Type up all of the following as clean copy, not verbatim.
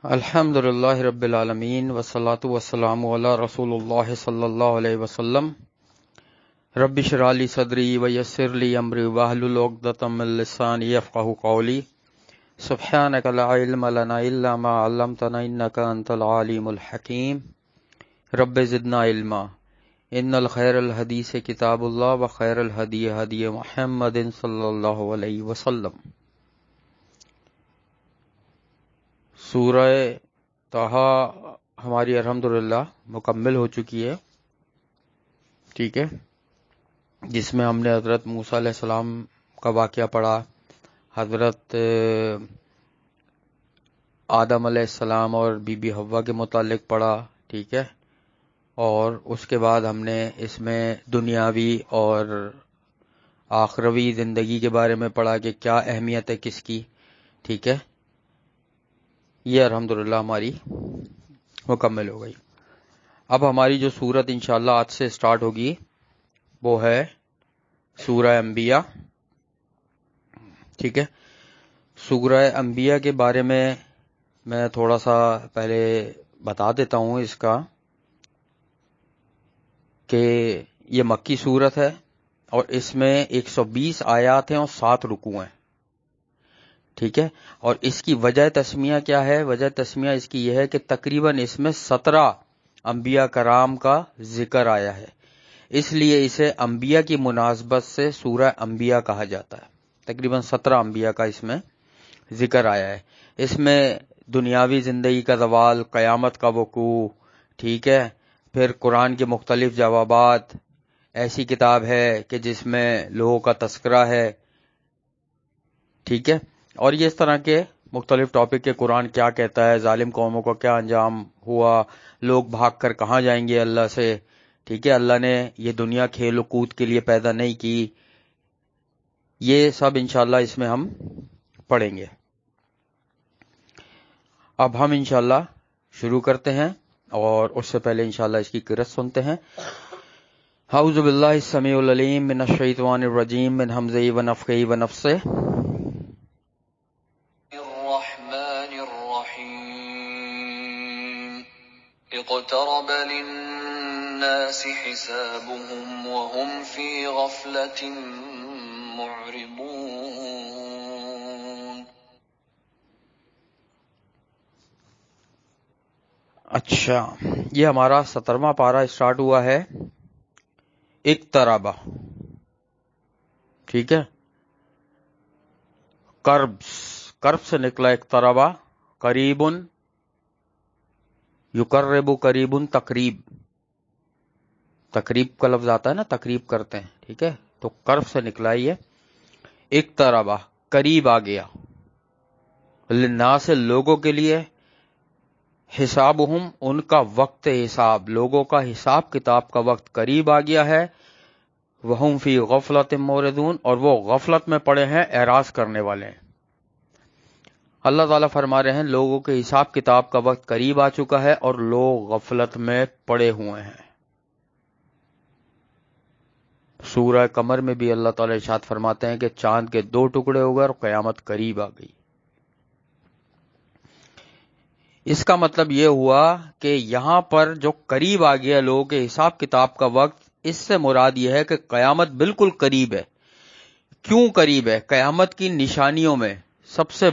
الحمد للہ رب العالمین والصلاة والسلام علی رسول اللہ صلی اللہ علیہ وسلم رب اشرح لی صدری ویسر لی امری واحلل عقدۃ من لسانی یفقہوا قولی سبحانک لا علم لنا الا ما علمتنا انک انت العلیم الحکیم رب زدنا علما ان الخیر الحدیث کتاب اللہ وخیر الہدی ہدی محمد صلی اللہ علیہ وسلم۔ سورہ طٰہٰ ہماری الحمدللہ مکمل ہو چکی ہے، ٹھیک ہے، جس میں ہم نے حضرت موسیٰ علیہ السلام کا واقعہ پڑھا، حضرت آدم علیہ السلام اور بی بی حوا کے متعلق پڑھا، ٹھیک ہے، اور اس کے بعد ہم نے اس میں دنیاوی اور آخروی زندگی کے بارے میں پڑھا کہ کیا اہمیت ہے کس کی، ٹھیک ہے۔ یہ الحمدللہ ہماری مکمل ہو گئی۔ اب ہماری جو سورت انشاءاللہ آج سے سٹارٹ ہوگی وہ ہے سورہ انبیاء، ٹھیک ہے۔ سورہ انبیاء کے بارے میں تھوڑا سا پہلے بتا دیتا ہوں اس کا کہ یہ مکی سورت ہے اور اس میں 120 آیات ہیں اور 7 رکوع ہیں، ٹھیک ہے۔ اور اس کی وجہ تسمیہ کیا ہے؟ وجہ تسمیہ اس کی یہ ہے کہ تقریباً اس میں 17 انبیاء کرام کا ذکر آیا ہے، اس لیے اسے انبیاء کی مناسبت سے سورہ انبیاء کہا جاتا ہے۔ تقریباً 17 انبیاء کا اس میں ذکر آیا ہے۔ اس میں دنیاوی زندگی کا زوال، قیامت کا وقوع، ٹھیک ہے، پھر قرآن کے مختلف جوابات، ایسی کتاب ہے کہ جس میں لوگوں کا تذکرہ ہے، ٹھیک ہے، اور یہ اس طرح کے مختلف ٹاپک کے قرآن کیا کہتا ہے، ظالم قوموں کا کیا انجام ہوا، لوگ بھاگ کر کہاں جائیں گے اللہ سے، ٹھیک ہے، اللہ نے یہ دنیا کھیل و کود کے لیے پیدا نہیں کی، یہ سب انشاءاللہ اس میں ہم پڑھیں گے۔ اب ہم انشاءاللہ شروع کرتے ہیں اور اس سے پہلے انشاءاللہ اس کی قرأت سنتے ہیں۔ اعوذ باللہ السمیع العلیم من الشیطان الرجیم من ہمزہ ونفخہ ونفثہ۔ الرحمن الرحیم اقترب للناس حسابهم وهم فی غفلة معرضون۔ اچھا، یہ ہمارا 17واں پارہ اسٹارٹ ہوا ہے اقتربہ، ٹھیک ہے، کرب سے نکلا اقتربہ، قریبن، یقرب قریبن، تقریب کا لفظ آتا ہے نا، تقریب کرتے ہیں، ٹھیک ہے، تو کرب سے نکلا یہ اقتربہ، قریب آ گیا، للناس لوگوں کے لیے، حسابہم ان کا وقت حساب، لوگوں کا حساب کتاب کا وقت قریب آ گیا ہے، وہم فی غفلۃ معرضون، اور وہ غفلت میں پڑے ہیں، اعراض کرنے والے ہیں۔ اللہ تعالیٰ فرما رہے ہیں لوگوں کے حساب کتاب کا وقت قریب آ چکا ہے اور لوگ غفلت میں پڑے ہوئے ہیں۔ سورہ قمر میں بھی اللہ تعالیٰ ارشاد فرماتے ہیں کہ چاند کے 2 ٹکڑے ہو گئے اور قیامت قریب آ گئی۔ اس کا مطلب یہ ہوا کہ یہاں پر جو قریب آ گیا لوگوں کے حساب کتاب کا وقت، اس سے مراد یہ ہے کہ قیامت بالکل قریب ہے۔ کیوں قریب ہے؟ قیامت کی نشانیوں میں سب سے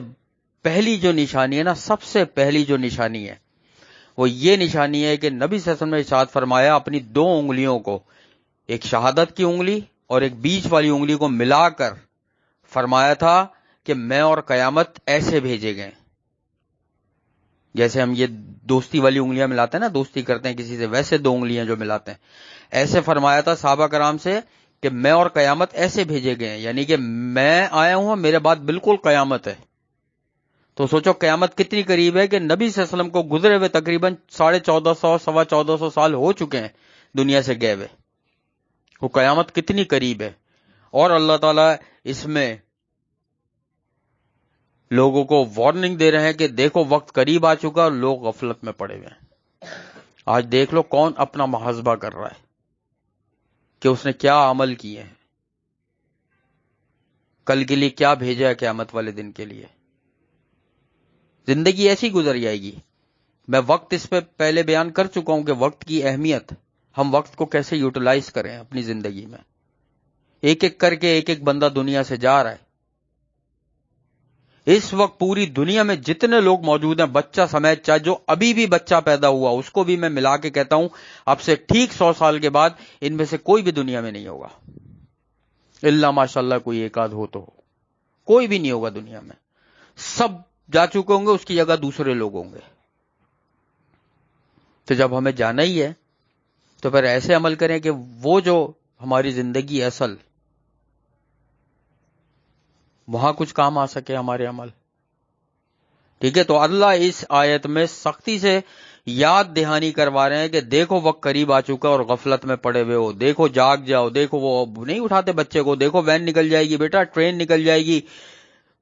پہلی جو نشانی ہے نا، سب سے پہلی جو نشانی ہے وہ یہ نشانی ہے کہ نبی صلی اللہ علیہ وسلم نے ارشاد فرمایا اپنی 2 انگلیوں کو، ایک شہادت کی انگلی اور ایک بیچ والی انگلی کو ملا کر فرمایا تھا کہ میں اور قیامت ایسے بھیجے گئے، جیسے ہم یہ دوستی والی انگلیاں ملاتے ہیں نا، دوستی کرتے ہیں کسی سے، ویسے 2 انگلیاں جو ملاتے ہیں، ایسے فرمایا تھا صحابہ کرام سے کہ میں اور قیامت ایسے بھیجے گئے ہیں، یعنی کہ میں آیا ہوں میرے بعد بالکل قیامت ہے۔ تو سوچو قیامت کتنی قریب ہے کہ نبی صلی اللہ علیہ وسلم کو گزرے ہوئے تقریباً 1450 سوا 1400 سال ہو چکے ہیں دنیا سے گئے ہوئے، وہ قیامت کتنی قریب ہے۔ اور اللہ تعالیٰ اس میں لوگوں کو وارننگ دے رہے ہیں کہ دیکھو وقت قریب آ چکا اور لوگ غفلت میں پڑے ہوئے ہیں۔ آج دیکھ لو کون اپنا محاسبہ کر رہا ہے کہ اس نے کیا عمل کیے ہیں، کل کے لیے کیا بھیجا ہے قیامت والے دن کے لیے۔ زندگی ایسی گزر جائے گی. میں وقت اس پہ پہلے بیان کر چکا ہوں کہ وقت کی اہمیت، ہم وقت کو کیسے یوٹیلائز کریں اپنی زندگی میں. ایک ایک کر کے ایک ایک بندہ دنیا سے جا رہا ہے. اس وقت پوری دنیا میں جتنے لوگ موجود ہیں، بچہ سمیت، چاہے جو ابھی بھی بچہ پیدا ہوا اس کو بھی میں ملا کے کہتا ہوں اب سے ٹھیک 100 سال کے بعد ان میں سے کوئی بھی دنیا میں نہیں ہوگا، اللہ ماشاءاللہ کوئی ایک آدھ ہو تو ہو. کوئی بھی نہیں ہوگا دنیا میں، سب جا چکے ہوں گے، اس کی جگہ دوسرے لوگ ہوں گے. تو جب ہمیں جانا ہی ہے تو پھر ایسے عمل کریں کہ وہ جو ہماری زندگی اصل، وہاں کچھ کام آ سکے ہمارے عمل. ٹھیک ہے، تو اللہ اس آیت میں سختی سے یاد دہانی کروا رہے ہیں کہ دیکھو وقت قریب آ چکا اور غفلت میں پڑے ہوئے ہو، دیکھو جاگ جاؤ. دیکھو وہ نہیں اٹھاتے بچے کو، دیکھو وین نکل جائے گی بیٹا، ٹرین نکل جائے گی،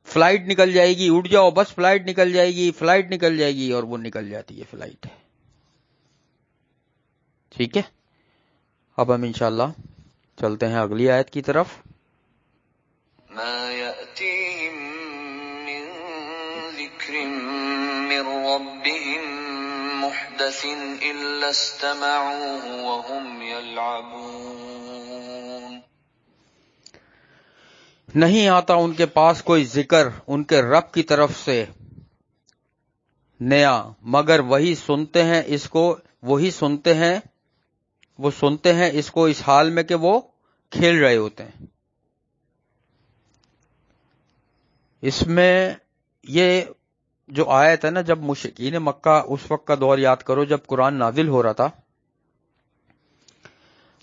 فلائٹ نکل جائے گی، اٹھ جاؤ بس فلائٹ نکل جائے گی، فلائٹ نکل جائے گی، اور وہ نکل جاتی ہے فلائٹ. ٹھیک ہے، اب ہم انشاءاللہ چلتے ہیں اگلی آیت کی طرف. ما يأتيهم من ذكر من ربهم محدث إلا استمعوه وهم يلعبون. نہیں آتا ان کے پاس کوئی ذکر ان کے رب کی طرف سے نیا، مگر وہی سنتے ہیں اس کو، وہ سنتے ہیں اس کو اس حال میں کہ وہ کھیل رہے ہوتے ہیں. اس میں یہ جو آیت ہے نا، جب مشرکین مکہ، اس وقت کا دور یاد کرو جب قرآن نازل ہو رہا تھا،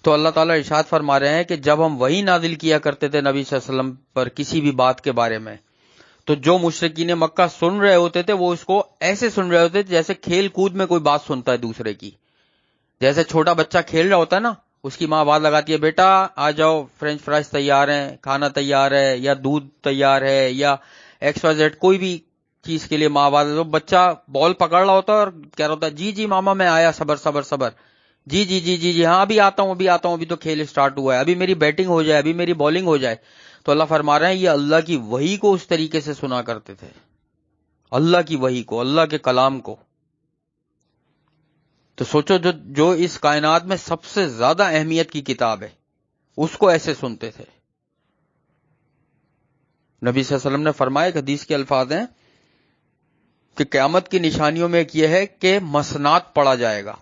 تو اللہ تعالیٰ ارشاد فرما رہے ہیں کہ جب ہم وہی نازل کیا کرتے تھے نبی صلی اللہ علیہ وسلم پر کسی بھی بات کے بارے میں، تو جو مشرکین مکہ سن رہے ہوتے تھے وہ اس کو ایسے سن رہے ہوتے تھے جیسے کھیل کود میں کوئی بات سنتا ہے دوسرے کی. جیسے چھوٹا بچہ کھیل رہا ہوتا ہے نا، اس کی ماں آواز لگاتی ہے بیٹا آ جاؤ فرینچ فرائز تیار ہیں، کھانا تیار ہے، یا دودھ تیار ہے، یا ایکس وائی زیڈ کوئی بھی چیز کے لیے ماں آواز، تو بچہ بال پکڑ رہا ہوتا ہے اور کہہ رہا ہوتا ہے جی جی ماما میں آیا، صبر صبر صبر، جی جی جی جی جی ہاں ابھی آتا ہوں ابھی تو کھیل سٹارٹ ہوا ہے، ابھی میری بیٹنگ ہو جائے، ابھی میری بالنگ ہو جائے. تو اللہ فرما رہے ہیں یہ اللہ کی وحی کو اس طریقے سے سنا کرتے تھے، اللہ کی وحی کو، اللہ کے کلام کو. تو سوچو جو اس کائنات میں سب سے زیادہ اہمیت کی کتاب ہے اس کو ایسے سنتے تھے. نبی صلی اللہ علیہ وسلم نے فرمایا، ایک حدیث کے الفاظ ہیں کہ قیامت کی نشانیوں میں ایک یہ ہے کہ مسنات پڑھا جائے گا.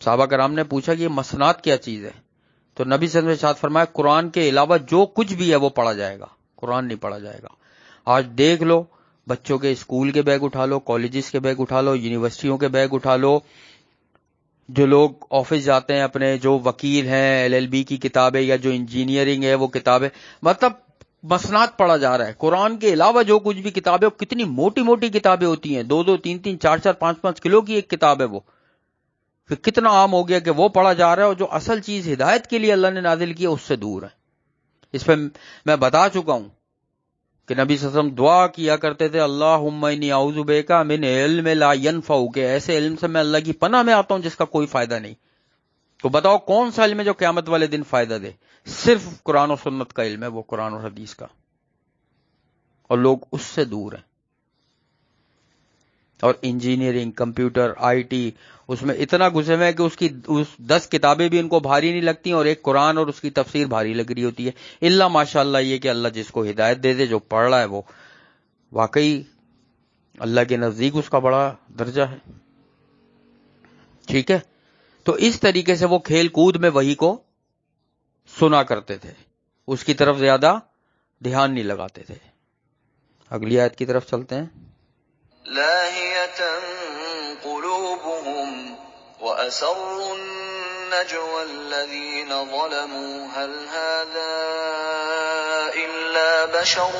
صحابہ کرام نے پوچھا کہ یہ مسنات کیا چیز ہے؟ تو نبی صلی اللہ علیہ وسلم نے ارشاد فرمایا قرآن کے علاوہ جو کچھ بھی ہے وہ پڑھا جائے گا، قرآن نہیں پڑھا جائے گا. آج دیکھ لو بچوں کے اسکول کے بیگ اٹھا لو، کالجز کے بیگ اٹھا لو، یونیورسٹیوں کے بیگ اٹھا لو، جو لوگ آفس جاتے ہیں اپنے، جو وکیل ہیں LLB کی کتابیں، یا جو انجینئرنگ ہے وہ کتابیں، مطلب مسنات پڑھا جا رہا ہے. قرآن کے علاوہ جو کچھ بھی کتابیں، کتنی موٹی موٹی کتابیں ہوتی ہیں، 2 3 3 4 4 5 5 کلو کی ایک کتاب ہے وہ، پھر کتنا عام ہو گیا کہ وہ پڑھا جا رہا ہے، اور جو اصل چیز ہدایت کے لیے اللہ نے نازل کی ہے اس سے دور ہے. اس پہ میں بتا چکا ہوں کہ نبی صلی اللہ علیہ وسلم دعا کیا کرتے تھے اللہم انی اعوذ بک من علم لا ینفع، کہ ایسے علم سے میں اللہ کی پناہ میں آتا ہوں جس کا کوئی فائدہ نہیں. تو بتاؤ کون سا علم ہے جو قیامت والے دن فائدہ دے؟ صرف قرآن و سنت کا علم ہے، وہ قرآن اور حدیث کا، اور لوگ اس سے دور ہیں. اور انجینئرنگ، کمپیوٹر، IT، اس میں اتنا گھسے ہوئے ہیں کہ اس 10 کتابیں بھی ان کو بھاری نہیں لگتی، اور ایک قرآن اور اس کی تفسیر بھاری لگ رہی ہوتی ہے. اللہ ماشاءاللہ یہ کہ اللہ جس کو ہدایت دے دے، جو پڑھ رہا ہے وہ واقعی اللہ کے نزدیک اس کا بڑا درجہ ہے. ٹھیک ہے، تو اس طریقے سے وہ کھیل کود میں وحی کو سنا کرتے تھے، اس کی طرف زیادہ دھیان نہیں لگاتے تھے. اگلی آیت کی طرف چلتے ہیں. لاهية قلوبهم وأسروا النجوى الذين ظلموا هل هذا إلا بشر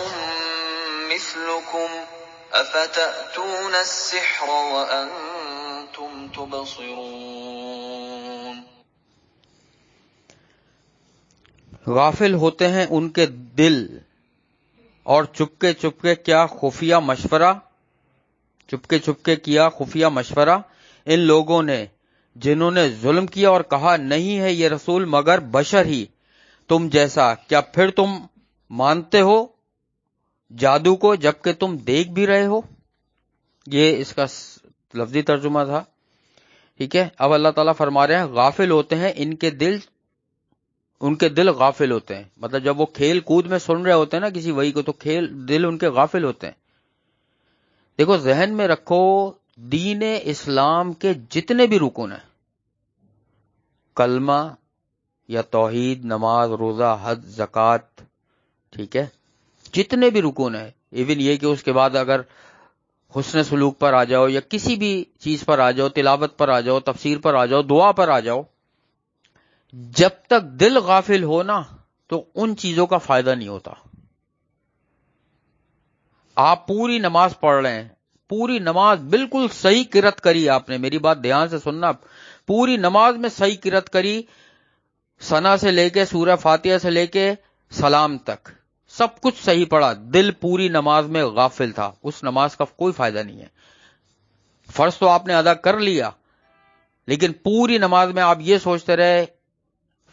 مثلكم أفتأتون السحر وأنتم تبصرون. غافل ہوتے ہیں ان کے دل، اور چپکے چپکے کیا خفیہ مشورہ ان لوگوں نے جنہوں نے ظلم کیا اور کہا نہیں ہے یہ رسول مگر بشر ہی تم جیسا، کیا پھر تم مانتے ہو جادو کو جبکہ تم دیکھ بھی رہے ہو. یہ اس کا لفظی ترجمہ تھا. ٹھیک ہے. اب اللہ تعالیٰ فرما رہے ہیں غافل ہوتے ہیں ان کے دل غافل ہوتے ہیں. مطلب جب وہ کھیل کود میں سن رہے ہوتے ہیں نا کسی وحی کو تو دل ان کے غافل ہوتے ہیں. دیکھو ذہن میں رکھو دین اسلام کے جتنے بھی رکن ہیں، کلمہ یا توحید، نماز، روزہ، حج، زکوٰۃ، ٹھیک ہے، جتنے بھی رکن ہیں، ایون یہ کہ اس کے بعد اگر حسن سلوک پر آ جاؤ یا کسی بھی چیز پر آ جاؤ، تلاوت پر آ جاؤ، تفسیر پر آ جاؤ، دعا پر آ جاؤ، جب تک دل غافل ہو نا تو ان چیزوں کا فائدہ نہیں ہوتا. آپ پوری نماز پڑھ رہے ہیں، پوری نماز بالکل صحیح قرات کری، آپ نے میری بات دھیان سے سننا، پوری نماز میں صحیح قرات کری، ثنا سے لے کے سورہ فاتحہ سے لے کے سلام تک سب کچھ صحیح پڑھا، دل پوری نماز میں غافل تھا، اس نماز کا کوئی فائدہ نہیں ہے. فرض تو آپ نے ادا کر لیا، لیکن پوری نماز میں آپ یہ سوچتے رہے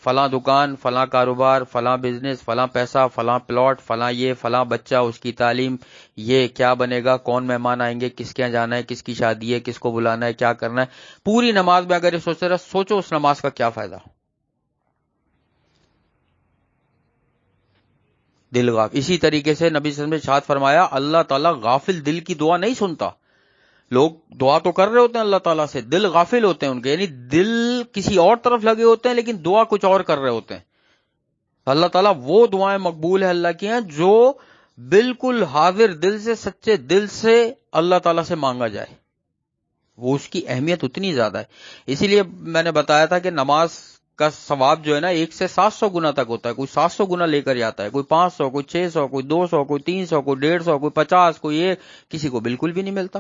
فلاں دکان، فلاں کاروبار، فلاں بزنس، فلاں پیسہ، فلاں پلاٹ، فلاں یہ، فلاں بچہ، اس کی تعلیم، یہ کیا بنے گا، کون مہمان آئیں گے، کس کے یہاں جانا ہے، کس کی شادی ہے، کس کو بلانا ہے، کیا کرنا ہے. پوری نماز میں اگر یہ سوچتے رہے، سوچو اس نماز کا کیا فائدہ. دل غافل. اسی طریقے سے نبی صلی اللہ علیہ وسلم نے ارشاد فرمایا اللہ تعالیٰ غافل دل کی دعا نہیں سنتا. لوگ دعا تو کر رہے ہوتے ہیں اللہ تعالیٰ سے، دل غافل ہوتے ہیں ان کے، یعنی دل کسی اور طرف لگے ہوتے ہیں لیکن دعا کچھ اور کر رہے ہوتے ہیں. اللہ تعالیٰ وہ دعائیں مقبول ہے اللہ کی ہیں جو بالکل حاضر دل سے، سچے دل سے اللہ تعالیٰ سے مانگا جائے، وہ اس کی اہمیت اتنی زیادہ ہے. اسی لیے میں نے بتایا تھا کہ نماز کا ثواب جو ہے نا 1 سے 700 گنا تک ہوتا ہے. کوئی 700 گنا لے کر جاتا ہے، کوئی 500، کوئی 600، کوئی 200، کوئی 300، کوئی 150، کوئی 50، کوئی یہ، کسی کو بالکل بھی نہیں ملتا.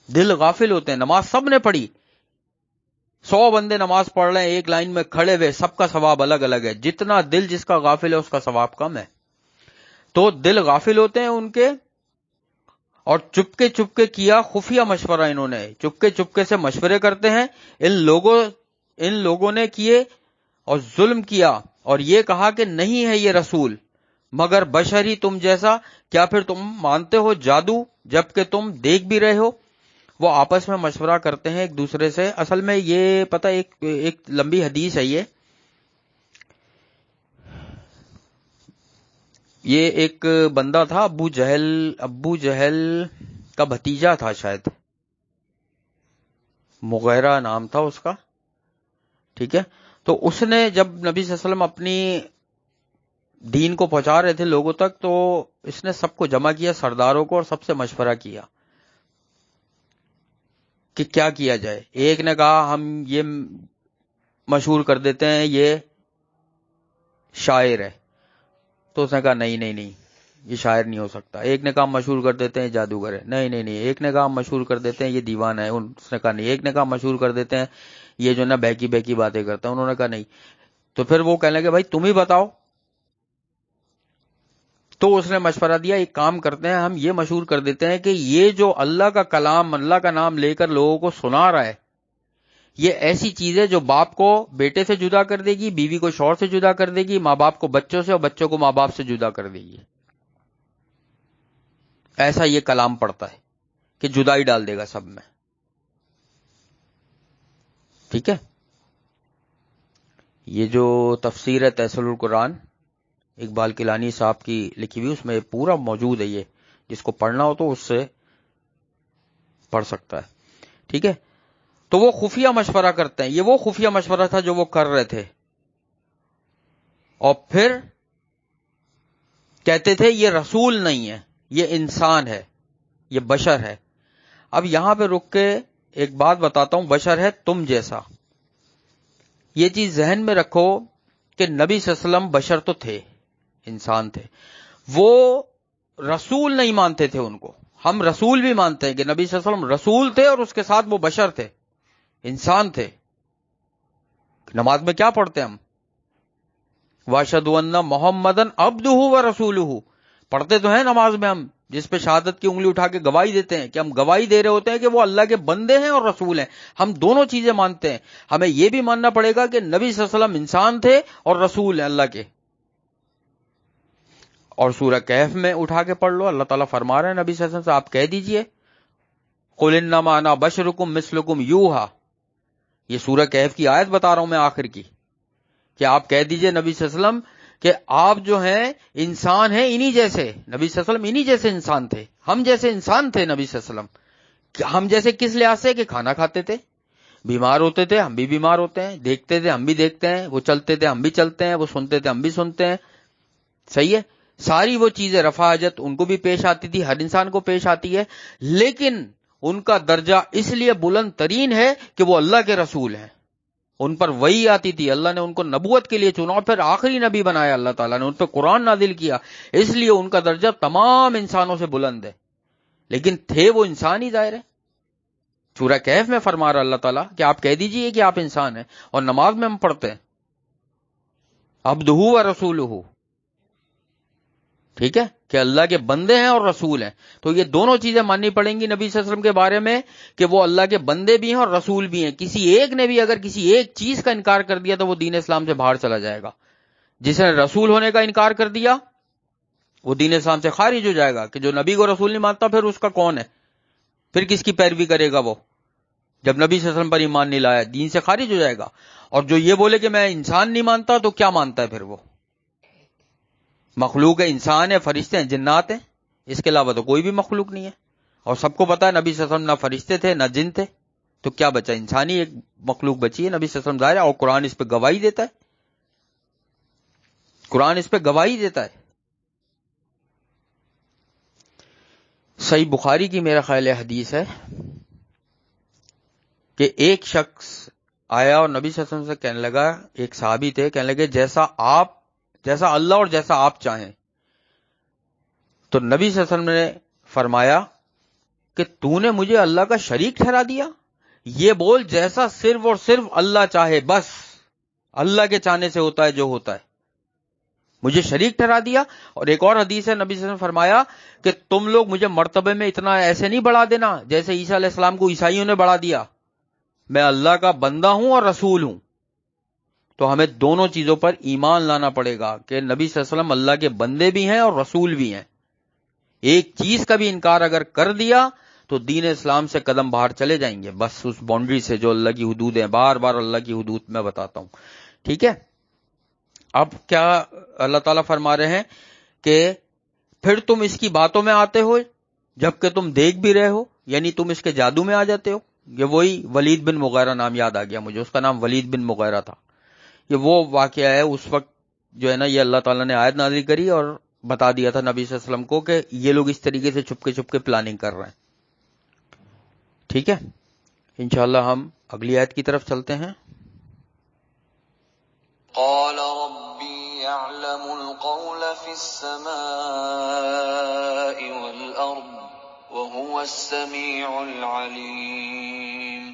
دل غافل ہوتے ہیں. نماز سب نے پڑھی، 100 بندے نماز پڑھ رہے ہیں ایک لائن میں کھڑے ہوئے، سب کا ثواب الگ الگ ہے. جتنا دل جس کا غافل ہے اس کا ثواب کم ہے. تو دل غافل ہوتے ہیں ان کے، اور چپکے چپکے کیا خفیہ مشورہ، انہوں نے چپکے چپکے سے مشورے کرتے ہیں. ان لوگوں نے کیے اور ظلم کیا اور یہ کہا کہ نہیں ہے یہ رسول مگر بشر ہی تم جیسا، کیا پھر تم مانتے ہو جادو جبکہ تم دیکھ بھی رہے ہو. وہ آپس میں مشورہ کرتے ہیں ایک دوسرے سے. اصل میں یہ پتہ ایک لمبی حدیث ہے. یہ ایک بندہ تھا، ابو جہل کا بھتیجا تھا شاید، مغیرہ نام تھا اس کا. ٹھیک ہے. تو اس نے جب نبی صلی اللہ علیہ وسلم اپنی دین کو پہنچا رہے تھے لوگوں تک، تو اس نے سب کو جمع کیا، سرداروں کو، اور سب سے مشورہ کیا کہ کیا کیا جائے. ایک نے کہا ہم یہ مشہور کر دیتے ہیں یہ شاعر ہے، تو اس نے کہا نہیں یہ شاعر نہیں ہو سکتا. ایک نے کہا مشہور کر دیتے ہیں جادوگر ہے، نہیں. ایک نے کہا مشہور کر دیتے ہیں یہ دیوانہ ہے، اس نے کہا نہیں. ایک نے کہا مشہور کر دیتے ہیں یہ جو نا بہکی باتیں کرتا ہے، انہوں نے کہا نہیں. تو پھر وہ کہنے لگے بھائی تم ہی بتاؤ. تو اس نے مشورہ دیا ایک کام کرتے ہیں، ہم یہ مشہور کر دیتے ہیں کہ یہ جو اللہ کا کلام، اللہ کا نام لے کر لوگوں کو سنا رہا ہے، یہ ایسی چیز ہے جو باپ کو بیٹے سے جدا کر دے گی، بیوی کو شوہر سے جدا کر دے گی، ماں باپ کو بچوں سے، اور بچوں کو ماں باپ سے جدا کر دے گی. ایسا یہ کلام پڑتا ہے کہ جدائی ڈال دے گا سب میں. ٹھیک ہے. یہ جو تفسیر ہے تیسیر القرآن اقبال کیلانی صاحب کی لکھی ہوئی، اس میں پورا موجود ہے. یہ جس کو پڑھنا ہو تو اس سے پڑھ سکتا ہے. ٹھیک ہے. تو وہ خفیہ مشورہ کرتے ہیں. یہ وہ خفیہ مشورہ تھا جو وہ کر رہے تھے، اور پھر کہتے تھے یہ رسول نہیں ہے، یہ انسان ہے، یہ بشر ہے. اب یہاں پہ رک کے ایک بات بتاتا ہوں، بشر ہے تم جیسا. یہ چیز ذہن میں رکھو کہ نبی صلی اللہ علیہ وسلم بشر تو تھے، انسان تھے. وہ رسول نہیں مانتے تھے ان کو. ہم رسول بھی مانتے ہیں کہ نبی صلی اللہ علیہ وسلم رسول تھے، اور اس کے ساتھ وہ بشر تھے، انسان تھے. نماز میں کیا پڑھتے ہیں ہم؟ وَأَشْهَدُ أَنَّ مُحَمَّدًا عَبْدُهُ وَرَسُولُهُ. پڑھتے تو ہیں نماز میں ہم، جس پہ شہادت کی انگلی اٹھا کے گواہی دیتے ہیں کہ ہم گواہی دے رہے ہوتے ہیں کہ وہ اللہ کے بندے ہیں اور رسول ہیں. ہم دونوں چیزیں مانتے ہیں. ہمیں یہ بھی ماننا پڑے گا کہ نبی صلی اللہ علیہ وسلم انسان تھے اور رسول ہیں اللہ کے. اور سورہ کہف میں اٹھا کے پڑھ لو، اللہ تعالیٰ فرما رہے ہیں نبی صلی اللہ علیہ وسلم سے آپ کہہ دیجئے قُلْ إِنَّمَا أَنَا بَشَرُكُم مِثْلُكُم يُوحَىٰ، یہ سورہ کہف کی آیت بتا رہا ہوں میں آخر کی، کہ آپ کہہ دیجئے نبی صلی اللہ علیہ وسلم کہ آپ جو ہیں انسان ہیں انہی جیسے، نبی صلی اللہ علیہ وسلم انہی جیسے انسان تھے، ہم جیسے انسان تھے نبی صلی اللہ علیہ وسلم، ہم جیسے کس لحاظ سے کہ کھانا کھاتے تھے، بیمار ہوتے تھے ہم بھی بیمار ہوتے ہیں، دیکھتے تھے ہم بھی دیکھتے ہیں، وہ چلتے تھے ہم بھی چلتے ہیں، وہ سنتے تھے ہم بھی سنتے ہیں، صحیح ہے، ساری وہ چیزیں رفع حاجت ان کو بھی پیش آتی تھی، ہر انسان کو پیش آتی ہے، لیکن ان کا درجہ اس لیے بلند ترین ہے کہ وہ اللہ کے رسول ہیں، ان پر وحی آتی تھی، اللہ نے ان کو نبوت کے لیے چنا اور پھر آخری نبی بنایا، اللہ تعالیٰ نے ان پہ قرآن نازل کیا، اس لیے ان کا درجہ تمام انسانوں سے بلند ہے، لیکن تھے وہ انسان ہی ظاہر ہے۔ سورہ کہف میں فرما رہا اللہ تعالیٰ کہ آپ کہہ دیجئے کہ آپ انسان ہیں، اور نماز میں ہم پڑھتے ہیں عبدہ و رسولہ، ٹھیک ہے، کہ اللہ کے بندے ہیں اور رسول ہیں، تو یہ دونوں چیزیں ماننی پڑیں گی نبی صلی اللہ علیہ وسلم کے بارے میں کہ وہ اللہ کے بندے بھی ہیں اور رسول بھی ہیں۔ کسی ایک نے بھی اگر کسی ایک چیز کا انکار کر دیا تو وہ دین اسلام سے باہر چلا جائے گا، جس نے رسول ہونے کا انکار کر دیا وہ دین اسلام سے خارج ہو جائے گا، کہ جو نبی کو رسول نہیں مانتا پھر اس کا کون ہے، پھر کس کی پیروی کرے گا وہ، جب نبی صلی اللہ علیہ وسلم پر ایمان نہیں لایا دین سے خارج ہو جائے گا۔ اور جو یہ بولے کہ میں انسان نہیں مانتا تو کیا مانتا ہے پھر وہ؟ مخلوق ہے، انسان ہے، فرشتے ہیں، جنات ہیں، اس کے علاوہ تو کوئی بھی مخلوق نہیں ہے، اور سب کو پتا ہے نبی صلی اللہ علیہ وسلم نہ فرشتے تھے نہ جن تھے، تو کیا بچا؟ انسانی ایک مخلوق بچی ہے، نبی صلی اللہ علیہ وسلم ظاہر ہے، اور قرآن اس پہ گواہی دیتا ہے، قرآن اس پہ گواہی دیتا ہے۔ صحیح بخاری کی میرا خیال ہے حدیث ہے کہ ایک شخص آیا اور نبی صلی اللہ علیہ وسلم سے کہنے لگا، ایک صحابی تھے، کہنے لگے جیسا اللہ اور جیسا آپ چاہیں، تو نبی صلی اللہ علیہ وسلم نے فرمایا کہ تو نے مجھے اللہ کا شریک ٹھہرا دیا، یہ بول جیسا صرف اور صرف اللہ چاہے، بس اللہ کے چاہنے سے ہوتا ہے جو ہوتا ہے، مجھے شریک ٹھہرا دیا۔ اور ایک اور حدیث ہے نبی صلی اللہ علیہ وسلم نے فرمایا کہ تم لوگ مجھے مرتبے میں اتنا ایسے نہیں بڑھا دینا جیسے عیسیٰ علیہ السلام کو عیسائیوں نے بڑھا دیا، میں اللہ کا بندہ ہوں اور رسول ہوں۔ تو ہمیں دونوں چیزوں پر ایمان لانا پڑے گا کہ نبی صلی اللہ علیہ وسلم اللہ کے بندے بھی ہیں اور رسول بھی ہیں۔ ایک چیز کا بھی انکار اگر کر دیا تو دین اسلام سے قدم باہر چلے جائیں گے، بس اس باؤنڈری سے جو اللہ کی حدود ہیں، بار بار اللہ کی حدود میں بتاتا ہوں، ٹھیک ہے۔ اب کیا اللہ تعالیٰ فرما رہے ہیں کہ پھر تم اس کی باتوں میں آتے ہو جبکہ تم دیکھ بھی رہے ہو، یعنی تم اس کے جادو میں آ جاتے ہو۔ یہ وہی ولید بن مغیرہ نام یاد آ گیا مجھے، اس کا نام ولید بن مغیرہ تھا۔ یہ وہ واقعہ ہے، اس وقت جو ہے نا یہ اللہ تعالیٰ نے آیت نازل کری اور بتا دیا تھا نبی صلی اللہ علیہ وسلم کو کہ یہ لوگ اس طریقے سے چھپ کے پلاننگ کر رہے ہیں، ٹھیک ہے۔ انشاءاللہ ہم اگلی آیت کی طرف چلتے ہیں۔ قال ربي يعلم القول في السماء والأرض وهو السميع العليم۔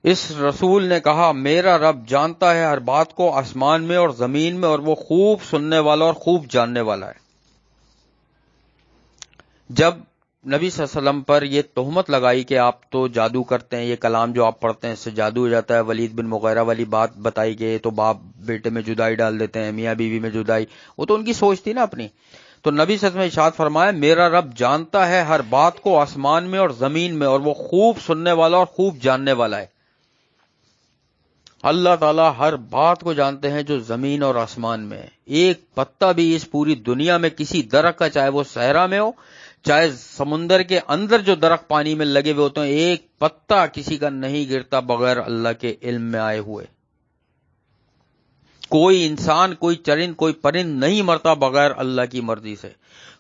اس رسول نے کہا میرا رب جانتا ہے ہر بات کو آسمان میں اور زمین میں، اور وہ خوب سننے والا اور خوب جاننے والا ہے۔ جب نبی صلی اللہ علیہ وسلم پر یہ تہمت لگائی کہ آپ تو جادو کرتے ہیں، یہ کلام جو آپ پڑھتے ہیں اس سے جادو ہو جاتا ہے، ولید بن مغیرہ والی بات بتائی کہ تو باپ بیٹے میں جدائی ڈال دیتے ہیں، میاں بیوی میں جدائی، وہ تو ان کی سوچ تھی نا اپنی۔ تو نبی صلی اللہ علیہ وسلم ارشاد فرمایا میرا رب جانتا ہے ہر بات کو آسمان میں اور زمین میں، اور وہ خوب سننے والا اور خوب جاننے والا ہے۔ اللہ تعالیٰ ہر بات کو جانتے ہیں جو زمین اور آسمان میں ہے۔ ایک پتا بھی اس پوری دنیا میں کسی درخت کا، چاہے وہ صحرا میں ہو چاہے سمندر کے اندر جو درخت پانی میں لگے ہوئے ہوتے ہیں، ایک پتا کسی کا نہیں گرتا بغیر اللہ کے علم میں آئے ہوئے۔ کوئی انسان، کوئی چرند، کوئی پرند نہیں مرتا بغیر اللہ کی مرضی سے۔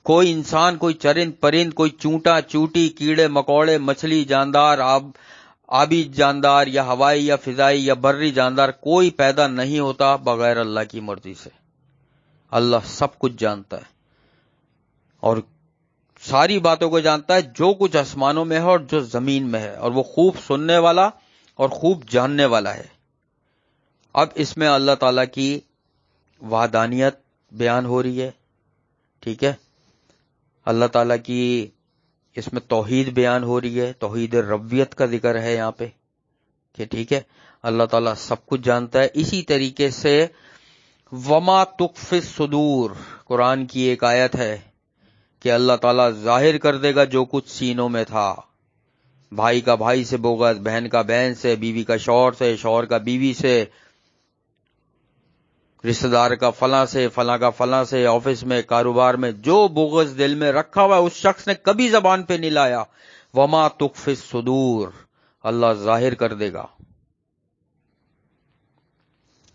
کوئی انسان، کوئی چرند پرند، کوئی چونٹا چوٹی، کیڑے مکوڑے، مچھلی جاندار، آبی جاندار یا ہوائی یا فضائی یا بری جاندار، کوئی پیدا نہیں ہوتا بغیر اللہ کی مرضی سے۔ اللہ سب کچھ جانتا ہے اور ساری باتوں کو جانتا ہے، جو کچھ آسمانوں میں ہے اور جو زمین میں ہے، اور وہ خوب سننے والا اور خوب جاننے والا ہے۔ اب اس میں اللہ تعالیٰ کی وحدانیت بیان ہو رہی ہے، ٹھیک ہے، اللہ تعالیٰ کی اس میں توحید بیان ہو رہی ہے، توحید ربوبیت کا ذکر ہے یہاں پہ کہ ٹھیک ہے اللہ تعالیٰ سب کچھ جانتا ہے۔ اسی طریقے سے وما تخفی الصدور، قرآن کی ایک آیت ہے کہ اللہ تعالیٰ ظاہر کر دے گا جو کچھ سینوں میں تھا، بھائی کا بھائی سے بغض، بہن کا بہن سے، بیوی کا شوہر سے، شوہر کا بیوی سے، رشتہ دار کا فلاں سے، فلاں کا فلاں سے، آفس میں، کاروبار میں، جو بغض دل میں رکھا ہوا ہے اس شخص نے کبھی زبان پہ نہیں لایا۔ وما تخفی الصدور، اللہ ظاہر کر دے گا۔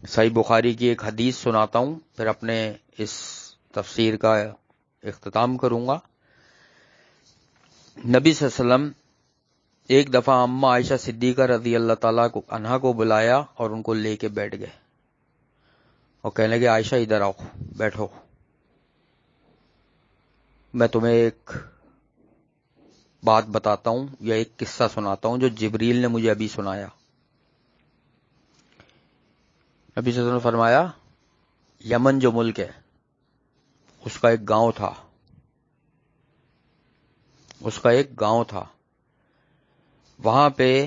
صحیح بخاری کی ایک حدیث سناتا ہوں، پھر اپنے اس تفسیر کا اختتام کروں گا۔ نبی صلی اللہ علیہ وسلم ایک دفعہ اماں عائشہ صدیقہ رضی اللہ تعالیٰ عنہا کو بلایا اور ان کو لے کے بیٹھ گئے اور کہنے لگے عائشہ ادھر آؤ، بیٹھو، میں تمہیں ایک بات بتاتا ہوں یا ایک قصہ سناتا ہوں جو جبریل نے مجھے ابھی سنایا۔ نبی صلی اللہ علیہ وسلم نے فرمایا یمن جو ملک ہے اس کا ایک گاؤں تھا، وہاں پہ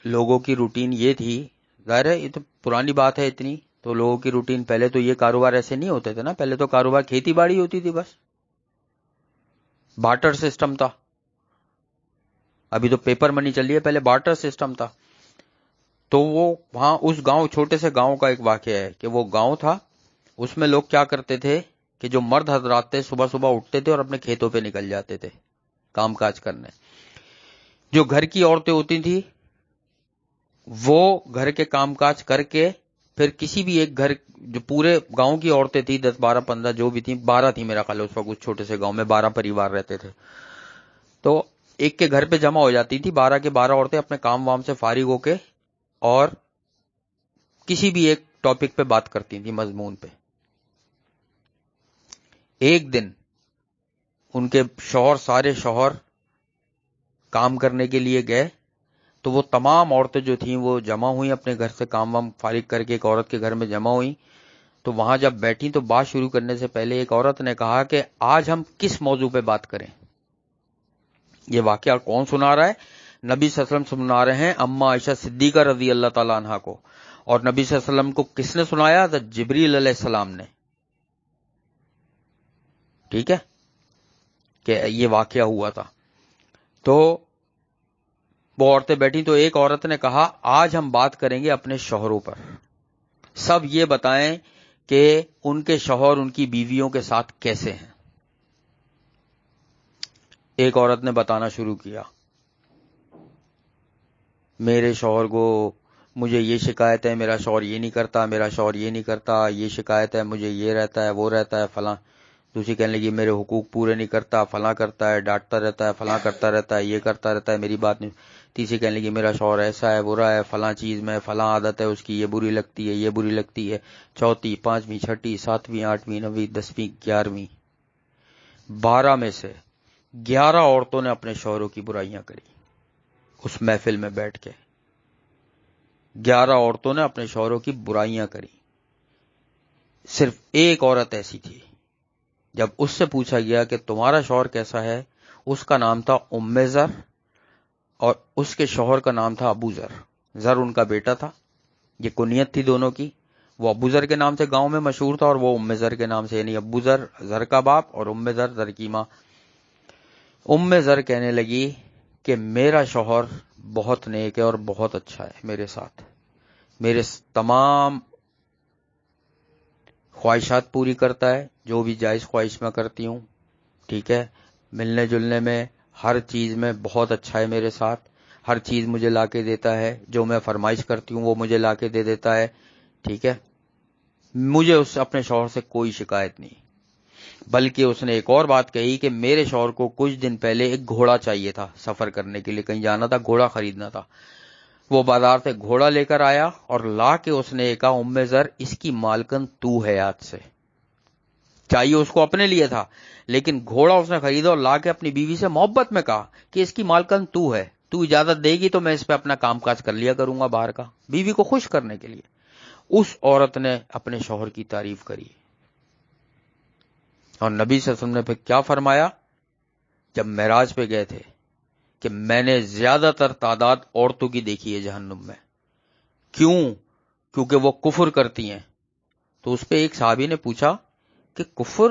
لوگوں کی روٹین یہ تھی، ظاہر ہے یہ تو پرانی بات ہے اتنی، تو لوگوں کی روٹین، پہلے تو یہ کاروبار ایسے نہیں ہوتے تھے نا، پہلے تو کاروبار کھیتی باڑی ہوتی تھی، بس بارٹر سسٹم تھا، ابھی تو پیپر منی چل رہی ہے، پہلے بارٹر سسٹم تھا۔ تو وہ وہاں اس گاؤں، چھوٹے سے گاؤں کا ایک واقعہ ہے کہ وہ گاؤں تھا، اس میں لوگ کیا کرتے تھے کہ جو مرد حضرات تھے صبح صبح اٹھتے تھے اور اپنے کھیتوں پہ نکل جاتے تھے کام کاج کرنے، جو گھر کی عورتیں ہوتی تھیں وہ گھر کے کام کاج کر کے پھر کسی بھی ایک گھر، جو پورے گاؤں کی عورتیں تھیں 10 12 15 جو بھی تھیں، 12 تھیں میرا خیال ہے اس وقت، اس چھوٹے سے گاؤں میں 12 پریوار رہتے تھے، تو ایک کے گھر پہ جمع ہو جاتی تھی 12 کے 12 عورتیں اپنے کام وام سے فارغ ہو کے اور کسی بھی ایک ٹاپک پہ بات کرتی تھی، مضمون پہ۔ ایک دن ان کے سارے شوہر کام کرنے کے لیے گئے، تو وہ تمام عورتیں جو تھیں وہ جمع ہوئیں، اپنے گھر سے کام وام فارغ کر کے ایک عورت کے گھر میں جمع ہوئیں، تو وہاں جب بیٹھی تو بات شروع کرنے سے پہلے ایک عورت نے کہا کہ آج ہم کس موضوع پہ بات کریں؟ یہ واقعہ کون سنا رہا ہے؟ نبی صلی اللہ علیہ وسلم سنا رہے ہیں اماں عائشہ صدیقہ رضی اللہ تعالیٰ عنہا کو، اور نبی صلی اللہ علیہ وسلم کو کس نے سنایا؟ تو جبریل علیہ السلام نے، ٹھیک ہے، کہ یہ واقعہ ہوا تھا۔ تو وہ عورتیں بیٹھی تو ایک عورت نے کہا آج ہم بات کریں گے اپنے شوہروں پر، سب یہ بتائیں کہ ان کے شوہر ان کی بیویوں کے ساتھ کیسے ہیں۔ ایک عورت نے بتانا شروع کیا، میرے شوہر کو مجھے یہ شکایت ہے، میرا شوہر یہ نہیں کرتا، میرا شوہر یہ نہیں کرتا، یہ شکایت ہے مجھے، یہ رہتا ہے، وہ رہتا ہے، فلاں۔ دوسری کہنے لگی میرے حقوق پورے نہیں کرتا، فلاں کرتا ہے، ڈانٹتا رہتا ہے، فلاں کرتا رہتا ہے، یہ کرتا رہتا ہے، میری بات نہیں۔ تیسری کہنے لگی میرا شوہر ایسا ہے، برا ہے، فلاں چیز میں فلاں عادت ہے اس کی، یہ بری لگتی ہے، یہ بری لگتی ہے۔ چوتھی، پانچویں، چھٹی، ساتویں، آٹھویں، نویں، 10ویں، 11ویں، 12 میں سے 11 عورتوں نے اپنے شوہروں کی برائیاں کری اس محفل میں بیٹھ کے۔ 11 عورتوں نے اپنے شوہروں کی برائیاں کری، صرف ایک عورت ایسی تھی، جب اس سے پوچھا گیا کہ تمہارا شوہر کیسا ہے، اس کا نام تھا ام زر اور اس کے شوہر کا نام تھا ابو ذر۔ زر ان کا بیٹا تھا، یہ کنیت تھی دونوں کی، وہ ابو ذر کے نام سے گاؤں میں مشہور تھا اور وہ ام زر کے نام سے، یعنی ابو ذر زر کا باپ اور ام زر زر کی ماں۔ ام زر کہنے لگی کہ میرا شوہر بہت نیک ہے اور بہت اچھا ہے میرے ساتھ، میرے تمام خواہشات پوری کرتا ہے، جو بھی جائز خواہش میں کرتی ہوں، ٹھیک ہے، ملنے جلنے میں ہر چیز میں بہت اچھا ہے میرے ساتھ، ہر چیز مجھے لا کے دیتا ہے، جو میں فرمائش کرتی ہوں وہ مجھے لا کے دے دیتا ہے، ٹھیک ہے، مجھے اس اپنے شوہر سے کوئی شکایت نہیں۔ بلکہ اس نے ایک اور بات کہی کہ میرے شوہر کو کچھ دن پہلے ایک گھوڑا چاہیے تھا، سفر کرنے کے لیے کہیں جانا تھا، گھوڑا خریدنا تھا، وہ بازار سے گھوڑا لے کر آیا اور لا کے اس نے کہا ام زر اس کی مالکن تو ہے، آج سے، چاہیے اس کو اپنے لیے تھا لیکن گھوڑا اس نے خریدا اور لا کے اپنی بیوی سے محبت میں کہا کہ اس کی مالکن تو ہے، تو اجازت دے گی تو میں اس پہ اپنا کام کاج کر لیا کروں گا باہر کا، بیوی کو خوش کرنے کے لیے۔ اس عورت نے اپنے شوہر کی تعریف کری اور نبی صلی اللہ علیہ وسلم نے پھر کیا فرمایا جب معراج پہ گئے تھے کہ میں نے زیادہ تر تعداد عورتوں کی دیکھی ہے جہنم میں. کیوں؟ کیونکہ وہ کفر کرتی ہیں. تو اس پہ ایک صحابی نے پوچھا کہ کفر،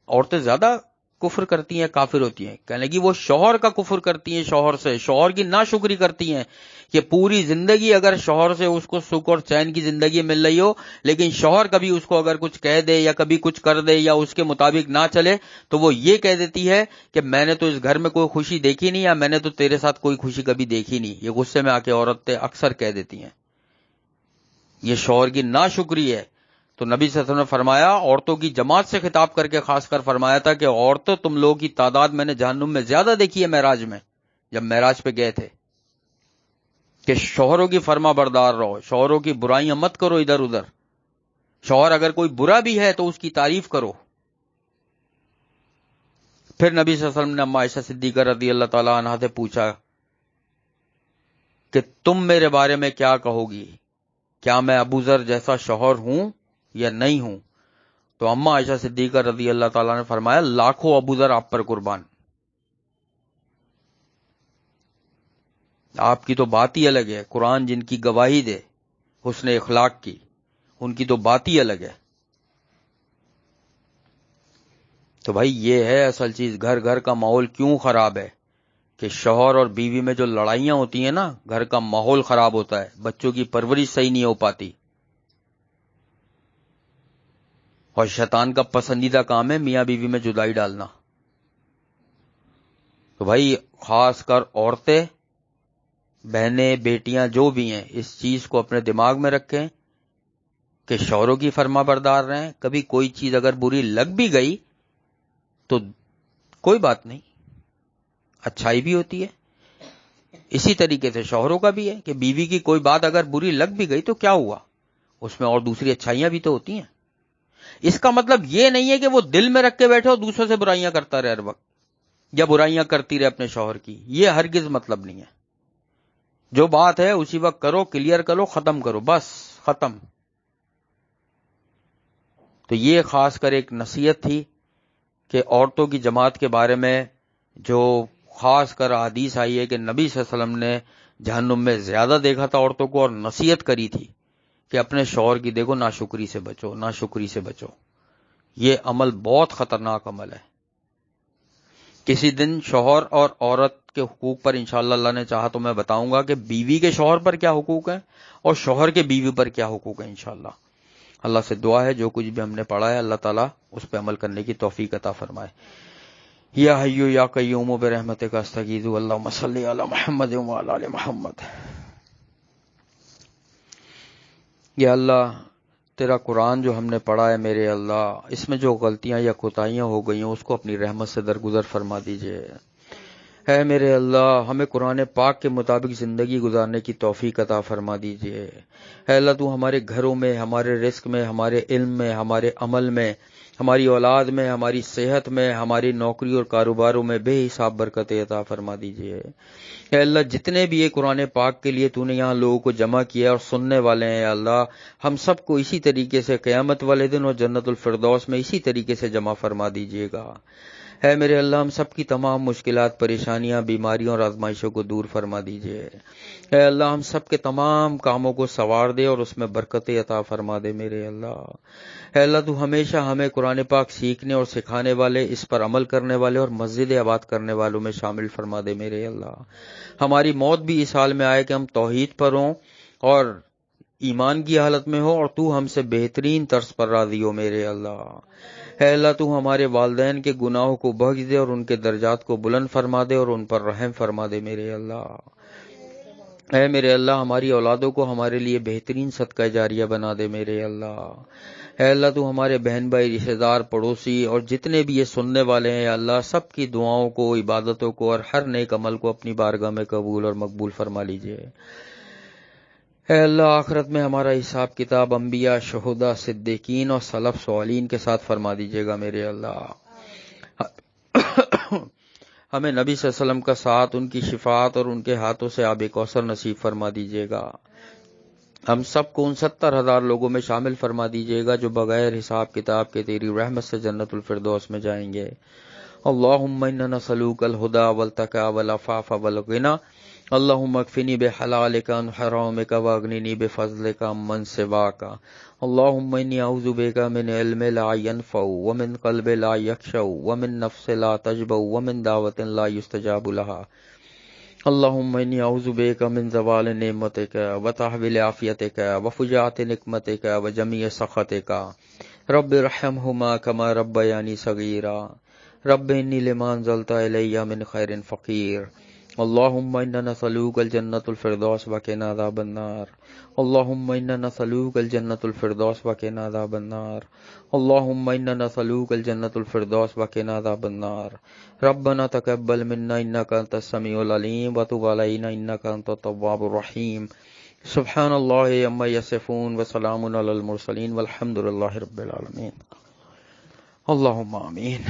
عورتیں زیادہ کفر کرتی ہیں، کافر ہوتی ہیں؟ کہنے لگی وہ شوہر کا کفر کرتی ہیں، شوہر سے، شوہر کی ناشکری کرتی ہیں کہ پوری زندگی اگر شوہر سے اس کو سکھ اور چین کی زندگی مل رہی ہو، لیکن شوہر کبھی اس کو اگر کچھ کہہ دے یا کبھی کچھ کر دے یا اس کے مطابق نہ چلے تو وہ یہ کہہ دیتی ہے کہ میں نے تو اس گھر میں کوئی خوشی دیکھی نہیں، یا میں نے تو تیرے ساتھ کوئی خوشی کبھی دیکھی نہیں. یہ غصے میں آ کے عورتیں اکثر کہہ دیتی ہیں. یہ شوہر کی ناشکری ہے. تو نبی صلی اللہ علیہ وسلم نے فرمایا، عورتوں کی جماعت سے خطاب کر کے خاص کر فرمایا تھا کہ عورتوں تم لوگوں کی تعداد میں نے جہنم میں زیادہ دیکھی ہے معراج میں، جب معراج پہ گئے تھے، کہ شوہروں کی فرما بردار رہو، شوہروں کی برائیاں مت کرو ادھر ادھر. شوہر اگر کوئی برا بھی ہے تو اس کی تعریف کرو. پھر نبی صلی اللہ علیہ وسلم نے اما عائشہ صدیقہ رضی اللہ تعالی عنہا سے پوچھا کہ تم میرے بارے میں کیا کہو گی، کیا میں ابو ذر جیسا شوہر ہوں یا نہیں ہوں؟ تو اما عائشہ صدیقہ رضی اللہ تعالیٰ نے فرمایا، لاکھوں ابو ذر آپ پر قربان. آپ کی تو بات ہی الگ ہے. قرآن جن کی گواہی دے حسن اخلاق کی، ان کی تو بات ہی الگ ہے. تو بھائی یہ ہے اصل چیز. گھر گھر کا ماحول کیوں خراب ہے؟ کہ شوہر اور بیوی میں جو لڑائیاں ہوتی ہیں نا، گھر کا ماحول خراب ہوتا ہے، بچوں کی پرورش صحیح نہیں ہو پاتی. اور شیطان کا پسندیدہ کام ہے میاں بیوی میں جدائی ڈالنا. تو بھائی خاص کر عورتیں، بہنیں، بیٹیاں جو بھی ہیں، اس چیز کو اپنے دماغ میں رکھیں کہ شوہروں کی فرما بردار رہیں. کبھی کوئی چیز اگر بری لگ بھی گئی تو کوئی بات نہیں، اچھائی بھی ہوتی ہے. اسی طریقے سے شوہروں کا بھی ہے کہ بیوی کی کوئی بات اگر بری لگ بھی گئی تو کیا ہوا، اس میں اور دوسری اچھائیاں بھی تو ہوتی ہیں. اس کا مطلب یہ نہیں ہے کہ وہ دل میں رکھ کے بیٹھے اور دوسروں سے برائیاں کرتا رہے ہر وقت، یا برائیاں کرتی رہے اپنے شوہر کی. یہ ہرگز مطلب نہیں ہے. جو بات ہے اسی وقت کرو، کلیئر کرو، ختم کرو، بس ختم. تو یہ خاص کر ایک نصیحت تھی کہ عورتوں کی جماعت کے بارے میں جو خاص کر حدیث آئی ہے کہ نبی صلی اللہ علیہ وسلم نے جہنم میں زیادہ دیکھا تھا عورتوں کو، اور نصیحت کری تھی کہ اپنے شوہر کی دیکھو ناشکری سے بچو، ناشکری سے بچو. یہ عمل بہت خطرناک عمل ہے. کسی دن شوہر اور عورت کے حقوق پر انشاءاللہ اللہ نے چاہا تو میں بتاؤں گا کہ بیوی کے شوہر پر کیا حقوق ہیں اور شوہر کے بیوی پر کیا حقوق ہیں انشاءاللہ. اللہ سے دعا ہے جو کچھ بھی ہم نے پڑھا ہے اللہ تعالیٰ اس پہ عمل کرنے کی توفیق عطا فرمائے. یا حیو یا قیوم برحمتک استغیث اللہم صلی علی محمد وعلی آل محمد. یا اللہ تیرا قرآن جو ہم نے پڑھا ہے میرے اللہ، اس میں جو غلطیاں یا کوتاہیاں ہو گئی ہیں اس کو اپنی رحمت سے درگزر فرما دیجئے. اے میرے اللہ ہمیں قرآن پاک کے مطابق زندگی گزارنے کی توفیق عطا فرما دیجئے. اے اللہ تو ہمارے گھروں میں، ہمارے رزق میں، ہمارے علم میں، ہمارے عمل میں، ہماری اولاد میں، ہماری صحت میں، ہماری نوکری اور کاروباروں میں بے حساب برکت عطا فرما دیجئے. اے اللہ جتنے بھی یہ قرآن پاک کے لیے تو نے یہاں لوگوں کو جمع کیا اور سننے والے ہیں، اے اللہ ہم سب کو اسی طریقے سے قیامت والے دن اور جنت الفردوس میں اسی طریقے سے جمع فرما دیجئے گا. اے میرے اللہ ہم سب کی تمام مشکلات، پریشانیاں، بیماریوں اور آزمائشوں کو دور فرما دیجئے. اے اللہ ہم سب کے تمام کاموں کو سنوار دے اور اس میں برکت عطا فرما دے میرے اللہ. اے اللہ تو ہمیشہ ہمیں قرآن پاک سیکھنے اور سکھانے والے، اس پر عمل کرنے والے اور مسجد آباد کرنے والوں میں شامل فرما دے میرے اللہ. ہماری موت بھی اس حال میں آئے کہ ہم توحید پر ہوں اور ایمان کی حالت میں ہو اور تو ہم سے بہترین طرز پر راضی ہو میرے اللہ. اے اللہ تو ہمارے والدین کے گناہوں کو بخش دے اور ان کے درجات کو بلند فرما دے اور ان پر رحم فرما دے میرے اللہ. اے میرے اللہ ہماری اولادوں کو ہمارے لیے بہترین صدقہ جاریہ بنا دے میرے اللہ. اے اللہ تو ہمارے بہن بھائی، رشتہ دار، پڑوسی اور جتنے بھی یہ سننے والے ہیں، اے اللہ سب کی دعاؤں کو، عبادتوں کو اور ہر نیک عمل کو اپنی بارگاہ میں قبول اور مقبول فرما لیجئے. اے اللہ آخرت میں ہمارا حساب کتاب انبیاء، شہداء، صدیقین اور سلف صالحین کے ساتھ فرما دیجئے گا میرے اللہ. ہمیں نبی صلی اللہ علیہ وسلم کا ساتھ، ان کی شفاعت اور ان کے ہاتھوں سے آب کوثر نصیب فرما دیجئے گا. ہم سب کو ان 70,000 لوگوں میں شامل فرما دیجئے گا جو بغیر حساب کتاب کے تیری رحمت سے جنت الفردوس میں جائیں گے. اللهم إنا نسألك الهدى والتقى والعفاف والغنى اللهم اكفني بحلالك عن حرامك واغنني بفضلك عمن سواك اللهم إني أعوذ بك من علم لا ينفع ومن قلب لا يخشع ومن نفس لا تشبع ومن دعوة لا يستجاب لها اللهم إني أعوذ بك من زوال نعمتك وتحويل عافيتك وفجاءة نقمتك وجميع سخطك رب ارحمهما كما ربياني صغيرا رب إني لما أنزلت إلي من خير فقير اللهم إنا نسألك الجنة الفردوس وقنا عذاب النار اللهم إنا نسألك الجنة الفردوس وقنا عذاب النار اللهم إنا نسألك الجنة الفردوس وقنا عذاب النار ربنا تقبل منا إنك أنت السميع العليم وتب علينا إنك أنت التواب الرحيم سبحان الله عما يصفون وسلام على المرسلين والحمد لله رب العالمين اللهم آمين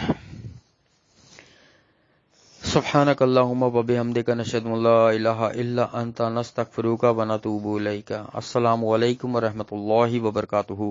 سبحانك اللهم وبحمدك نشهد ان لا اله الا انت نستغفرك ونتوب اليك السلام علیکم ورحمۃ اللہ وبرکاتہ